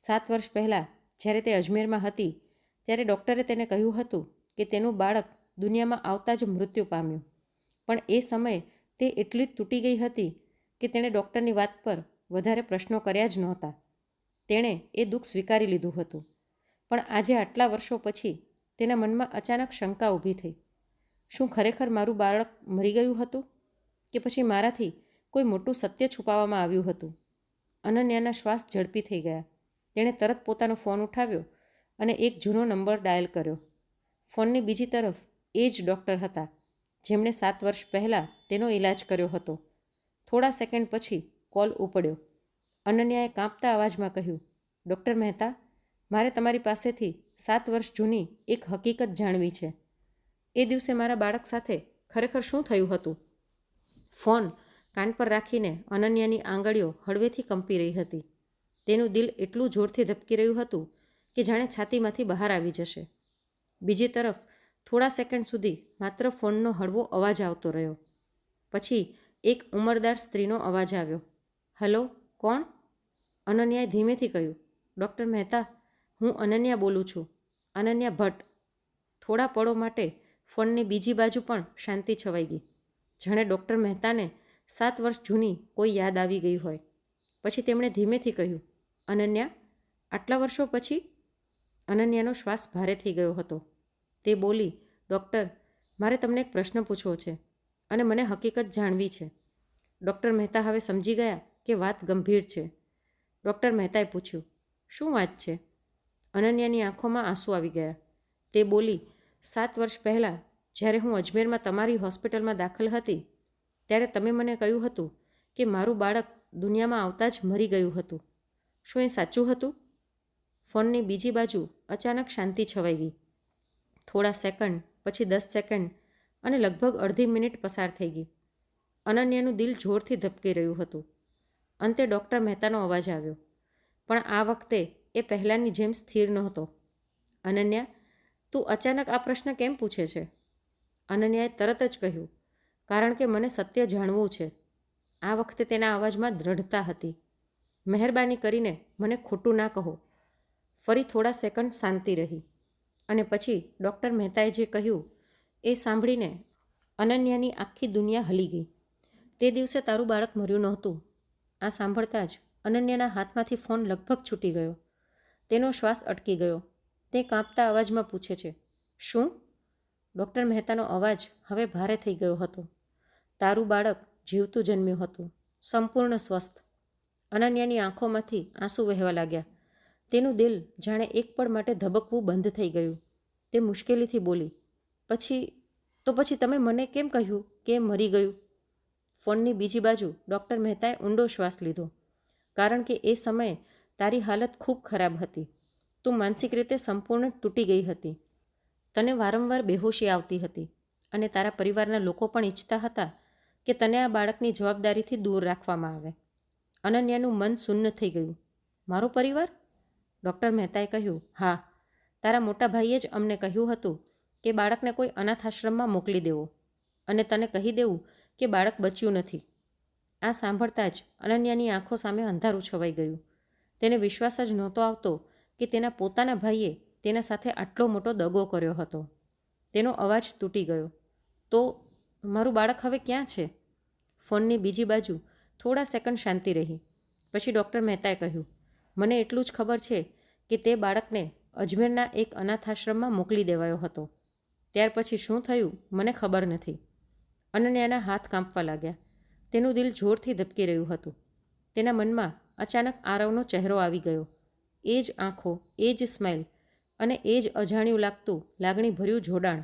7 વર્ષ પહેલાં જ્યારે તે અજમેરમાં હતી ત્યારે ડૉક્ટરે તેને કહ્યું હતું કે તેનું બાળક દુનિયામાં આવતા જ મૃત્યુ પામ્યું. પણ એ સમયે તે એટલી જ તૂટી ગઈ હતી કે તેણે ડૉક્ટરની વાત પર વધારે પ્રશ્નો કર્યા જ નહોતા. તેણે એ દુઃખ સ્વીકારી લીધું હતું. પણ આજે આટલા વર્ષો પછી તેના મનમાં અચાનક શંકા ઊભી થઈ. શું ખરેખર મારું બાળક મરી ગયું હતું કે પછી મારાથી કોઈ મોટું સત્ય છુપાવવામાં આવ્યું હતું? અનન્યાના શ્વાસ ઝડપી થઈ ગયા. તેણે તરત પોતાનો ફોન ઉઠાવ્યો અને એક જૂનો નંબર ડાયલ કર્યો. ફોનની બીજી તરફ એ જ ડૉક્ટર હતા જેમણે 7 વર્ષ પહેલાં તેનો ઈલાજ કર્યો હતો. થોડા સેકન્ડ પછી કોલ ઉપડ્યો. અનન્યાએ કાંપતા અવાજમાં કહ્યું, ડૉક્ટર મહેતા, મારે તમારી પાસેથી 7 વર્ષ જૂની એક હકીકત જાણવી છે. એ દિવસે મારા બાળક સાથે ખરેખર શું થયું હતું? ફોન કાન પર રાખીને અનન્યાની આંગળીઓ હળવેથી કંપી રહી હતી. તેનું દિલ એટલું જોરથી ધબકી રહ્યું હતું કે જાણે છાતીમાંથી બહાર આવી જશે. બીજી તરફ થોડા સેકન્ડ સુધી માત્ર ફોનનો હળવો અવાજ આવતો રહ્યો. પછી એક ઉંમરદાર સ્ત્રીનો અવાજ આવ્યો. હલો, કોણ? અનન્યાએ ધીમેથી કહ્યું, ડૉક્ટર મહેતા, હું અનન્યા બોલું છું. અનન્યા ભટ્ટ. થોડા પળો માટે ફોનની બીજી બાજુ પણ શાંતિ છવાઈ ગઈ, જાણે ડૉક્ટર મહેતાને 7 વર્ષ જૂની કોઈ યાદ આવી ગઈ હોય. પછી તેમણે ધીમેથી કહ્યું, અનન્યા, આટલા વર્ષો પછી? અનન્યાનો શ્વાસ ભારે થઈ ગયો હતો. તે બોલી, ડૉક્ટર, મારે તમને એક પ્રશ્ન પૂછવો છે અને મને હકીકત જાણવી છે. ડૉક્ટર મહેતા હવે સમજી ગયા કે વાત ગંભીર છે. ડૉક્ટર મહેતાએ પૂછ્યું, શું વાત છે? અનન્યાની આંખોમાં આંસુ આવી ગયા. તે બોલી, 7 વર્ષ પહેલાં જ્યારે હું અજમેરમાં તમારી હોસ્પિટલમાં દાખલ હતી, ત્યારે તમે મને કહ્યું હતું કે મારું બાળક દુનિયામાં આવતા જ મરી ગયું હતું. શું એ સાચું હતું? ફોનની બીજી બાજુ અચાનક શાંતિ છવાઈ ગઈ. થોડા સેકન્ડ, પછી 10 સેકન્ડ અને લગભગ અડધી મિનિટ પસાર થઈ ગઈ. અનન્યાનું દિલ જોરથી ધબકી રહ્યું હતું. અંતે ડૉક્ટર મહેતાનો અવાજ આવ્યો, પણ આ વખતે એ પહેલાંની જેમ સ્થિર નહોતો. અનન્યા, તું અચાનક આ પ્રશ્ન કેમ પૂછે છે? અનન્યાએ તરત જ કહ્યું, કારણ કે મને સત્ય જાણવું છે. આ વખતે તેના અવાજમાં દ્રઢતા હતી. મહેરબાની કરીને મને ખોટું ના કહો. ફરી થોડા સેકન્ડ શાંતિ રહી અને પછી ડૉક્ટર મહેતાએ જે કહ્યું એ સાંભળીને અનન્યાની આખી દુનિયા હલી ગઈ. તે દિવસે તારું બાળક મર્યું નહોતું. આ સાંભળતા જ અનન્યાના હાથમાંથી ફોન લગભગ છૂટી ગયો. તેનો શ્વાસ અટકી ગયો. તે કાંપતા અવાજમાં પૂછે છે, શું? ડૉક્ટર મહેતાનો અવાજ હવે ભારે થઈ ગયો હતો. તારું બાળક જીવતું જન્મ્યું હતું, સંપૂર્ણ સ્વસ્થ. અનન્યાની આંખોમાંથી આંસુ વહેવા લાગ્યા. તેનું દિલ જાણે એક પળ માટે ધબકવું બંધ થઈ ગયું. તે મુશ્કેલીથી બોલી, પછી તમે મને કેમ કહ્યું કે એ મરી ગયું? ફોનની બીજી બાજુ ડૉક્ટર મહેતાએ ઊંડો શ્વાસ લીધો. કારણ કે એ સમયે તારી હાલત ખૂબ ખરાબ હતી. તું માનસિક રીતે સંપૂર્ણ તૂટી ગઈ હતી. તને વારંવાર બેહોશી આવતી હતી અને તારા પરિવારના લોકો પણ ઈચ્છતા હતા કે તને આ બાળકની જવાબદારીથી દૂર રાખવામાં આવે. અનન્યાનું મન શૂન્ય થઈ ગયું. મારો પરિવાર? ડૉક્ટર મહેતાએ કહ્યું, હા, તારા મોટા ભાઈએ જ અમને કહ્યું હતું કે બાળકને કોઈ અનાથ આશ્રમમાં મોકલી દેવો અને તને કહી દેવું કે બાળક બચ્યું નથી. આ સાંભળતા જ અનન્યાની આંખો સામે અંધારું છવાઈ ગયું. તેને વિશ્વાસ જ નહોતો આવતો કે તેના પોતાના ભાઈએ તેના સાથે આટલો મોટો દગો કર્યો હતો. તેનો અવાજ તૂટી ગયો. તો મારું બાળક હવે ક્યાં છે? ફોનની બીજી બાજુ થોડા સેકન્ડ શાંતિ રહી. પછી ડૉક્ટર મહેતાએ કહ્યું, મને એટલું જ ખબર છે કે તે બાળકને અજમેરના એક અનાથ આશ્રમમાં મોકલી દેવાયો હતો. ત્યાર પછી શું થયું મને ખબર નથી. અનન્યાના હાથ કાંપવા લાગ્યા. તેનું દિલ જોરથી ધબકી રહ્યું હતું. તેના મનમાં અચાનક આરવનો ચહેરો આવી ગયો. એ જ આંખો, એ જ સ્માઇલ અને એ જ અજાણ્યું લાગતું લાગણીભર્યું જોડાણ.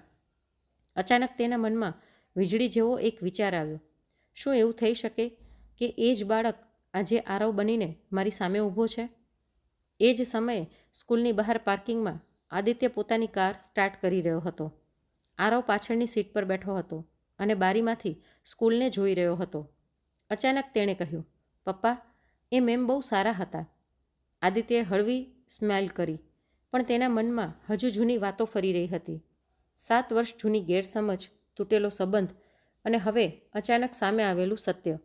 અચાનક તેના મનમાં વીજળી જેવો એક વિચાર આવ્યો. શું એવું થઈ શકે કે એ જ બાળક આજે આરવ બનીને મારી સામે ઊભો છે? એ જ સમયે સ્કૂલની બહાર પાર્કિંગમાં આદિત્ય પોતાની કાર સ્ટાર્ટ કરી રહ્યો હતો. આરવ પાછળની સીટ પર બેઠો હતો અને બારીમાંથી સ્કૂલને જોઈ રહ્યો હતો. અચાનક તેણે કહ્યું, પપ્પા, એ મેમ બહુ સારા હતા. આદિત્યએ હળવી સ્માઇલ કરી, પણ તેના મનમાં હજુ જૂની વાતો ફરી રહી હતી. 7 વર્ષ જૂની ગેરસમજ, તૂટેલો સંબંધ અને હવે અચાનક સામે આવેલું સત્ય.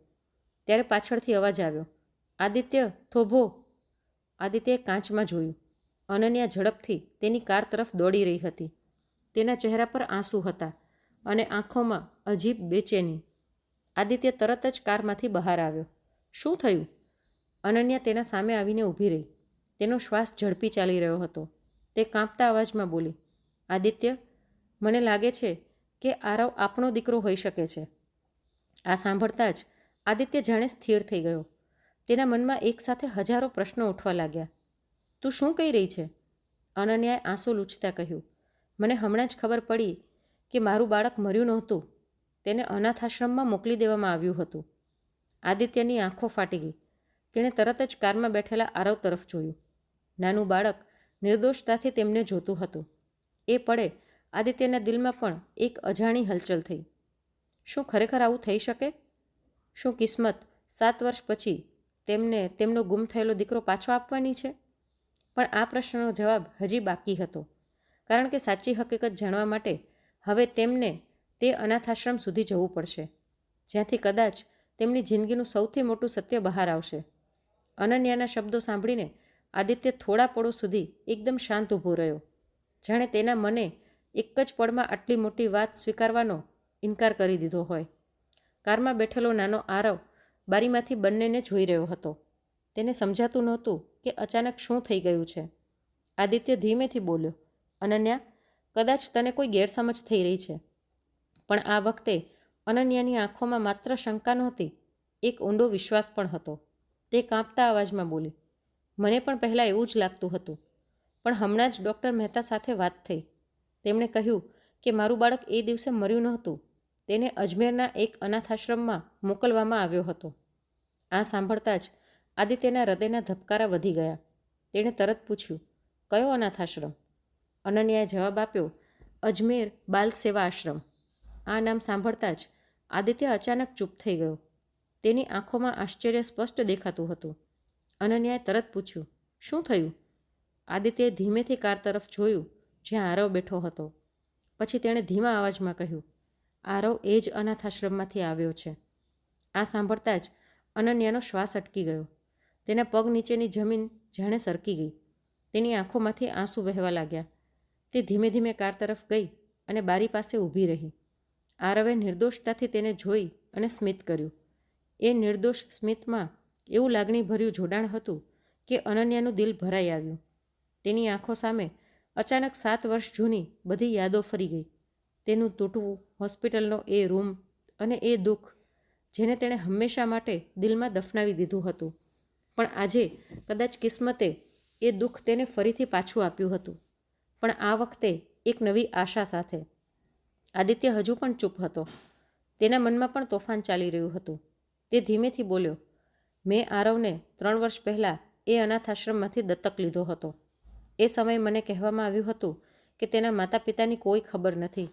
ત્યારે પાછળથી અવાજ આવ્યો, આદિત્ય, થોભો. આદિત્યએ કાચમાં જોયું. અનન્યા ઝડપથી તેની કાર તરફ દોડી રહી હતી. તેના ચહેરા પર આંસુ હતા અને આંખોમાં અજીબ બેચેની. આદિત્ય તરત જ કારમાંથી બહાર આવ્યો. શું થયું? અનન્યા તેના સામે આવીને ઊભી રહી. તેનો શ્વાસ ઝડપી ચાલી રહ્યો હતો. તે કાંપતા અવાજમાં બોલી, આદિત્ય, મને લાગે છે કે આરવ આપણો દીકરો હોઈ શકે છે. આ સાંભળતા જ આદિત્ય જાણે સ્થિર થઈ ગયો. તેના મનમાં એકસાથે હજારો પ્રશ્નો ઉઠવા લાગ્યા. તું શું કહી રહી છે? અનન્યાએ આંસુ લૂછતા કહ્યું, મને હમણાં જ ખબર પડી કે મારું બાળક મર્યું નહોતું. તેને અનાથ આશ્રમમાં મોકલી દેવામાં આવ્યું હતું. આદિત્યની આંખો ફાટી ગઈ. તેણે તરત જ કારમાં બેઠેલા આરવ તરફ જોયું. નાનું બાળક નિર્દોષતાથી તેમને જોતું હતું. એ પળે આદિત્યના દિલમાં પણ એક અજાણી હલચલ થઈ. શું ખરેખર આવું થઈ શકે? શું કિસ્મત 7 વર્ષ પછી તેમને તેમનો ગુમ થયેલો દીકરો પાછો આપવાની છે? પણ આ પ્રશ્નનો જવાબ હજી બાકી હતો, કારણ કે સાચી હકીકત જાણવા માટે હવે તેમને તે અનાથાશ્રમ સુધી જવું પડશે, જ્યાંથી કદાચ તેમની જિંદગીનું સૌથી મોટું સત્ય બહાર આવશે. અનન્યાના શબ્દો સાંભળીને આદિત્ય થોડા પળો સુધી એકદમ શાંત ઊભો રહ્યો, જાણે તેના મને એક જ પળમાં આટલી મોટી વાત સ્વીકારવાનો ઇનકાર કરી દીધો હોય. કારમાં બેઠેલો નાનો આરવ બારીમાંથી બંનેને જોઈ રહ્યો હતો. તેને સમજાતું નહોતું કે અચાનક શું થઈ ગયું છે. આદિત્ય ધીમેથી બોલ્યો, અનન્યા, કદાચ તને કોઈ ગેરસમજ થઈ રહી છે. પણ આ વખતે અનન્યાની આંખોમાં માત્ર શંકા નહોતી, એક ઊંડો વિશ્વાસ પણ હતો. તે કાંપતા અવાજમાં બોલી, મને પણ પહેલાં એવું જ લાગતું હતું, પણ હમણાં જ ડૉક્ટર મહેતા સાથે વાત થઈ. તેમણે કહ્યું કે મારું બાળક એ દિવસે મર્યું નહોતું, તેને અજમેરના એક અનાથાશ્રમમાં મોકલવામાં આવ્યો હતો. આ સાંભળતા જ આદિત્યના હૃદયના ધબકારા વધી ગયા. તેણે તરત પૂછ્યું, કયો અનાથાશ્રમ? અનન્યાએ જવાબ આપ્યો, અજમેર બાલ સેવા આશ્રમ. આ નામ સાંભળતા જ આદિત્ય અચાનક ચૂપ થઈ ગયો. તેની આંખોમાં આશ્ચર્ય સ્પષ્ટ દેખાતું હતું. અનન્યાએ તરત પૂછ્યું, શું થયું? આદિત્યએ ધીમેથી કાર તરફ જોયું જ્યાં આરવ બેઠો હતો. પછી તેણે ધીમા અવાજમાં કહ્યું, આરવ એ જ અનાથાશ્રમમાંથી આવ્યો છે. આ સાંભળતા જ અનન્યાનો શ્વાસ અટકી ગયો. તેના પગ નીચેની જમીન જાણે સરકી ગઈ. તેની આંખોમાંથી આંસુ વહેવા લાગ્યા. તે ધીમે ધીમે કાર તરફ ગઈ અને બારી પાસે ઊભી રહી. આરવે નિર્દોષતાથી તેને જોઈ અને સ્મિત કર્યું. એ નિર્દોષ સ્મિતમાં એવું લાગણીભર્યું જોડાણ હતું કે અનન્યાનું દિલ ભરાઈ આવ્યું. તેની આંખો સામે અચાનક 7 વર્ષ જૂની બધી યાદો ફરી ગઈ. તેનું તૂટવું, હોસ્પિટલનો એ રૂમ અને એ દુઃખ જેને તેણે હંમેશા માટે દિલમાં દફનાવી દીધું હતું. પણ આજે કદાચ કિસ્મતે એ દુઃખ તેને ફરીથી પાછું આપ્યું હતું, પણ આ વખતે એક નવી આશા સાથે. આદિત્ય હજુ પણ ચૂપ હતો. તેના મનમાં પણ તોફાન ચાલી રહ્યું હતું. તે ધીમેથી બોલ્યો, મેં આરવને 3 વર્ષ પહેલાં એ અનાથાશ્રમમાંથી દત્તક લીધો હતો. એ સમયે મને કહેવામાં આવ્યું હતું કે તેના માતા પિતાની કોઈ ખબર નથી.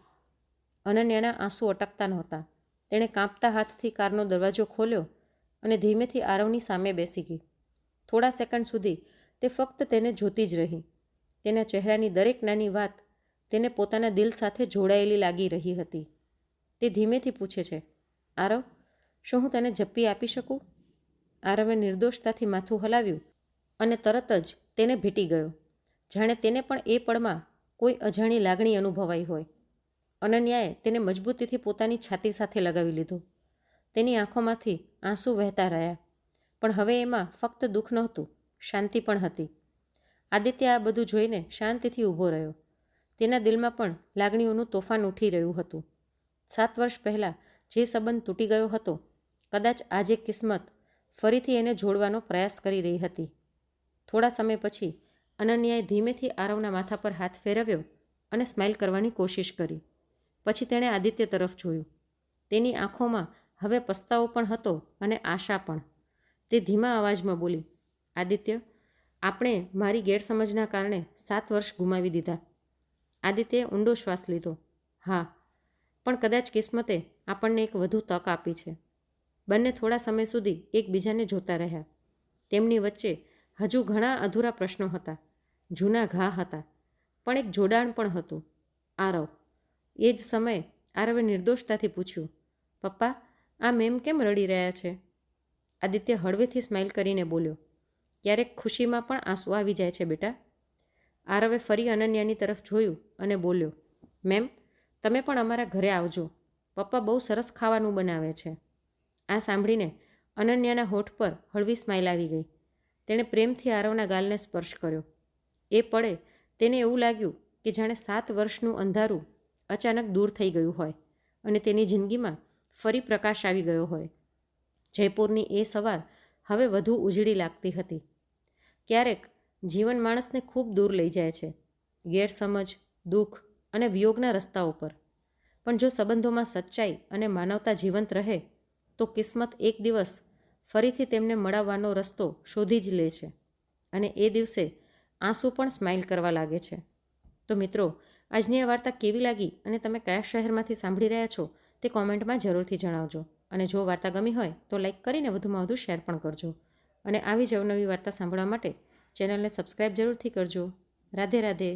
અનન્યાના આંસુ અટકતા નહોતા. તેણે કાંપતા હાથથી કારનો દરવાજો ખોલ્યો અને ધીમેથી આરવની સામે બેસી ગઈ. થોડા સેકન્ડ સુધી તે ફક્ત તેને જોતી જ રહી. તેના ચહેરાની દરેક નાની વાત તેને પોતાના દિલ સાથે જોડાયેલી લાગી રહી હતી. તે ધીમેથી પૂછે છે, આરવ, શું હું તને જપ્પી આપી શકું? આરવે નિર્દોષતાથી માથું હલાવ્યું અને તરત જ તેને ભેટી ગયો, જાણે તેને પણ એ પળમાં કોઈ અજાણી લાગણી અનુભવાઈ હોય. અનન્યાએ તેને મજબૂતીથી પોતાની છાતી સાથે લગાવી લીધો. તેની આંખોમાંથી આંસુ વહેતા રહ્યા, પણ હવે એમાં ફક્ત દુઃખ નહોતું, શાંતિ પણ હતી. આદિત્ય આ બધું જોઈને શાંતિથી ઊભો રહ્યો. તેના દિલમાં પણ લાગણીઓનું તોફાન ઉઠી રહ્યું હતું. 7 વર્ષ પહેલાં જે સંબંધ તૂટી ગયો હતો, કદાચ આજે કિસ્મત ફરીથી એને જોડવાનો પ્રયાસ કરી રહી હતી. થોડા સમય પછી અનન્યાએ ધીમેથી આરવના માથા પર હાથ ફેરવ્યો અને સ્માઇલ કરવાની કોશિશ કરી. પછી તેણે આદિત્ય તરફ જોયું. તેની આંખોમાં હવે પસ્તાવો પણ હતો અને આશા પણ. તે ધીમા અવાજમાં બોલી, આદિત્ય, આપણે મારી ગેરસમજના કારણે 7 વર્ષ ગુમાવી દીધા. આદિત્યએ ઊંડો શ્વાસ લીધો. હા, પણ કદાચ કિસ્મતે આપણને એક વધુ તક આપી છે. બંને થોડા સમય સુધી એકબીજાને જોતા રહ્યા. તેમની વચ્ચે હજુ ઘણા અધૂરા પ્રશ્નો હતા, જૂના ઘા હતા, પણ એક જોડાણ પણ હતું. આરવ. એ જ સમયે આરવે નિર્દોષતાથી પૂછ્યું, પપ્પા, આ મેમ કેમ રડી રહ્યા છે? આદિત્ય હળવેથી સ્માઇલ કરીને બોલ્યો, ક્યારેક ખુશીમાં પણ આંસુ આવી જાય છે બેટા. આરવે ફરી અનન્યાની તરફ જોયું અને બોલ્યો, મેમ, તમે પણ અમારા ઘરે આવજો. પપ્પા બહુ સરસ ખાવાનું બનાવે છે. આ સાંભળીને અનન્યાના હોઠ પર હળવી સ્માઇલ આવી ગઈ. તેણે પ્રેમથી આરવના ગાલને સ્પર્શ કર્યો. એ પળે તેને એવું લાગ્યું કે જાણે 7 વર્ષનું અંધારું અચાનક દૂર થઈ ગયું હોય અને તેની જિંદગીમાં ફરી પ્રકાશ આવી ગયો હોય. જયપુરની એ સવાર હવે વધુ ઉજળી લાગતી હતી. ક્યારેક જીવન માણસને ખૂબ દૂર લઈ જાય છે, ગેરસમજ, દુઃખ અને વિયોગના રસ્તાઓ પર. પણ જો સંબંધોમાં સચ્ચાઈ અને માનવતા જીવંત રહે તો કિસ્મત એક દિવસ ફરીથી તેમને મળાવવાનો રસ્તો શોધી જ લે છે અને એ દિવસે આંસુ પણ સ્માઇલ કરવા લાગે છે. તો મિત્રો, આજની આ વાર્તા કેવી લાગી અને તમે કયા શહેરમાંથી સાંભળી રહ્યા છો તે કોમેન્ટમાં જરૂરથી જણાવજો. અને જો વાર્તા ગમી હોય તો લાઈક કરીને વધુમાં વધુ શેર પણ કરજો. અને આવી જ અવનવી વાર્તા સાંભળવા માટે ચેનલને સબસ્ક્રાઈબ જરૂરથી કરજો. રાધે રાધે.